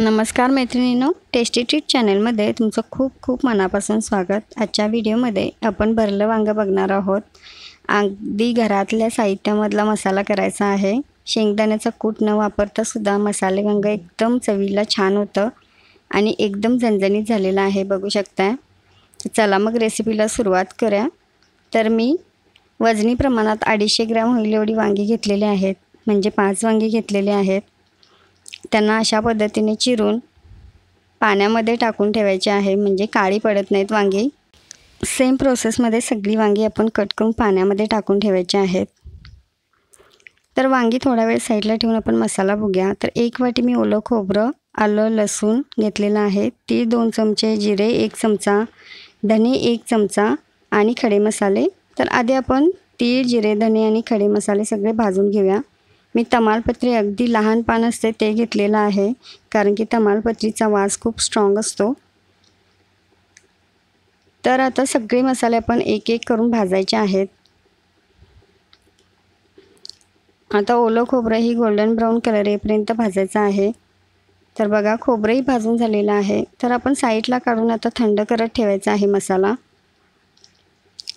नमस्कार मैत्रिणींनो, tasty treat चॅनलमध्ये तुमचं खूप खूप मनापासून स्वागत। आजच्या व्हिडिओमध्ये आपण भरलं वांगं बघणार आहोत। अगदी घरातल्या साहित्यामधला मसाला करायचा आहे। शेंगदाण्याचा कूट न वापरता सुद्धा मसाले वांगं एकदम चवीला छान होतं आणि एकदम झणझणीत झालेलं आहे, बघू शकता। चला मग रेसिपीला सुरुवात करूया। तर मी वजनी प्रमाणात 250 ग्रॅम होईल एवढी वांगी घेतलेली आहेत, म्हणजे 5 वांगी घेतलेले आहेत। त्यांना अशा पद्धतीने चिरून पाण्यामध्ये टाकून ठेवायचे आहे, म्हणजे काळी पडत नाहीत वांगी। सेम प्रोसेसमध्ये सगळी वांगी आपण कट करून पाण्यामध्ये टाकून ठेवायचे आहेत। तर वांगी थोडा वेळ साईडला ठेवून आपण मसाला बघूया। तर 1 वाटी मी ओलं खोबरं, आलं, लसूण घेतलेलं आहे। तीळ 2 चमचे, जिरे 1 चमचा, धने 1 चमचा आणि खडे मसाले। तर आधी आपण तीळ, जिरे, धने आणि खडे मसाले सगळे भाजून घेऊया। मी तमालपत्री अगदी लहान पान असते ते घेतलेलं आहे, कारण की तमालपत्रीचा वास खूप स्ट्रॉंग असतो। तर आता सगळे मसाले आपण एक एक करून भाजायचे आहेत। आता ओलं खोबरं ही गोल्डन ब्राऊन कलर येईपर्यंत भाजायचं आहे। तर बघा, खोबरंही भाजून झालेलं आहे। तर आपण साईडला काढून आता थंड करत ठेवायचा आहे मसाला।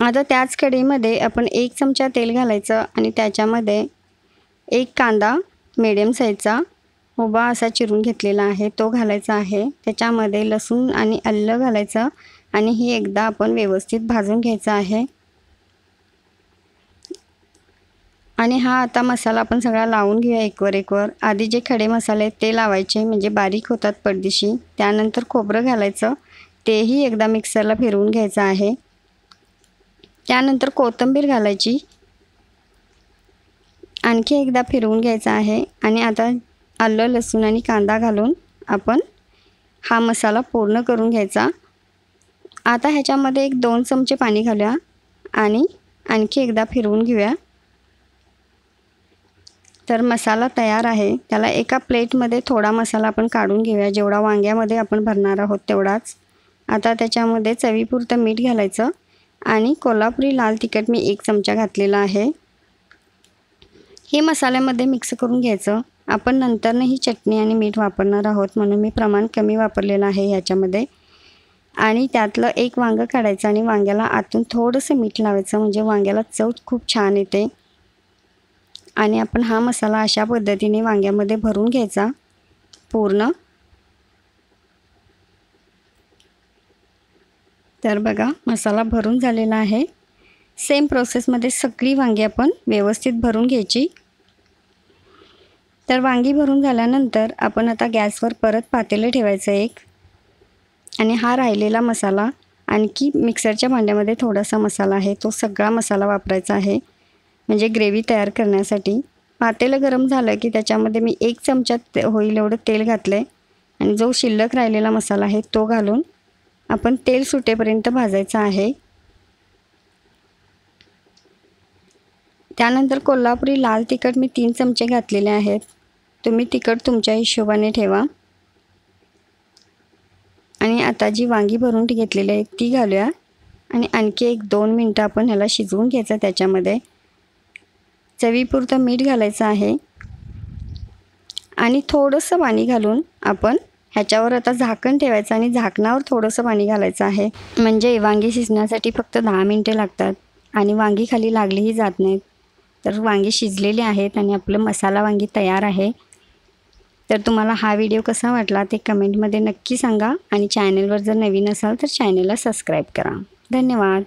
आता त्याच कढईमध्ये आपण 1 चमचा तेल घालायचं आणि त्याच्यामध्ये 1 कांदा मीडियम साईजचा उभा असा चिरून घेतलेला आहे तो घालायचा आहे। त्याच्यामध्ये लसूण आणि आलं घालायचं आणि ही एकदा आपण व्यवस्थित भाजून घ्यायचा आहे। आणि हा आता मसाला आपण सगळा लावून घेऊया एकवर एकवर। आधी जे खडे मसाले आहेत ते लावायचे, म्हणजे बारीक होतात पडदिशी। त्यानंतर खोबरं घालायचं, तेही एकदा मिक्सरला फिरवून घ्यायचं आहे। त्यानंतर कोथिंबीर घालायची, आणखी एकदा फिरवून घ्यायचं आहे। आणि आता आलं, लसूण आणि कांदा घालून आपण हा मसाला पूर्ण करून घ्यायचा। आता ह्याच्यामध्ये 1-2 चमचे पाणी घालूया आणि आणखी एकदा फिरवून घेऊया। तर मसाला तयार आहे। त्याला एका प्लेटमध्ये थोडा मसाला आपण काढून घेऊया, जेवढा वांग्यामध्ये आपण भरणार आहोत तेवढाच। आता त्याच्यामध्ये चवीपुरतं मीठ घालायचं आणि कोल्हापुरी लाल तिखट मी 1 चमचा घातलेला आहे। हे मसाल्यामध्ये मिक्स करून घ्यायचं। आपण नंतरही चटणी आणि मीठ वापरणार आहोत, म्हणून मी प्रमाण कमी वापरलेलं आहे याच्यामध्ये। आणि त्यातलं 1 वांगं काढायचं आणि वांग्याला आतून थोडंसं मीठ लावायचं, म्हणजे वांग्याला चव खूप छान येते। आणि आपण हा मसाला अशा पद्धतीने वांग्यामध्ये भरून घ्यायचा पूर्ण। तर बघा, मसाला भरून झालेला आहे। सेम प्रोसेसमध्ये सगळी वांगी आपण व्यवस्थित भरून घ्यायची। तर वांगी भरून झाल्यानंतर आपण आता गॅसवर परत पातेलं ठेवायचं एक, आणि हा राहिलेला मसाला आणखी मिक्सरच्या भांड्यामध्ये थोडासा मसाला आहे तो सगळा मसाला वापरायचा आहे, म्हणजे ग्रेव्ही तयार करण्यासाठी। पातेलं गरम झालं की त्याच्यामध्ये मी 1 चमचा होईल एवढं तेल घातलं आहे आणि जो शिल्लक राहिलेला मसाला आहे तो घालून आपण तेल सुटेपर्यंत भाजायचं आहे। त्यानंतर कोल्हापुरी लाल तिखट मी 3 चमचे घातलेले आहेत। तुम्ही तिखट तुमच्या हिशोबाने ठेवा। आणि आता जी वांगी भरून घेतलेली आहेत ती घालूया आणि आणखी 1-2 मिनटं आपण ह्याला शिजवून घ्यायचं। त्याच्यामध्ये चवीपुरतं मीठ घालायचं आहे आणि थोडंसं पाणी घालून आपण ह्याच्यावर आता झाकण ठेवायचं आणि झाकणावर थोडंसं पाणी घालायचं आहे, म्हणजे वांगी शिजण्यासाठी फक्त 10 मिनिटे लागतात आणि वांगी खाली लागलीही जात नाहीत। तर वांगी शिजलेली आहेत आणि आपलं मसाला वांगी तयार आहे। तर तुम्हाला हा व्हिडिओ कसा वाटला ते कमेंटमध्ये नक्की सांगा आणि चॅनलवर जर नवीन असाल तर चॅनलला सबस्क्राईब करा। धन्यवाद।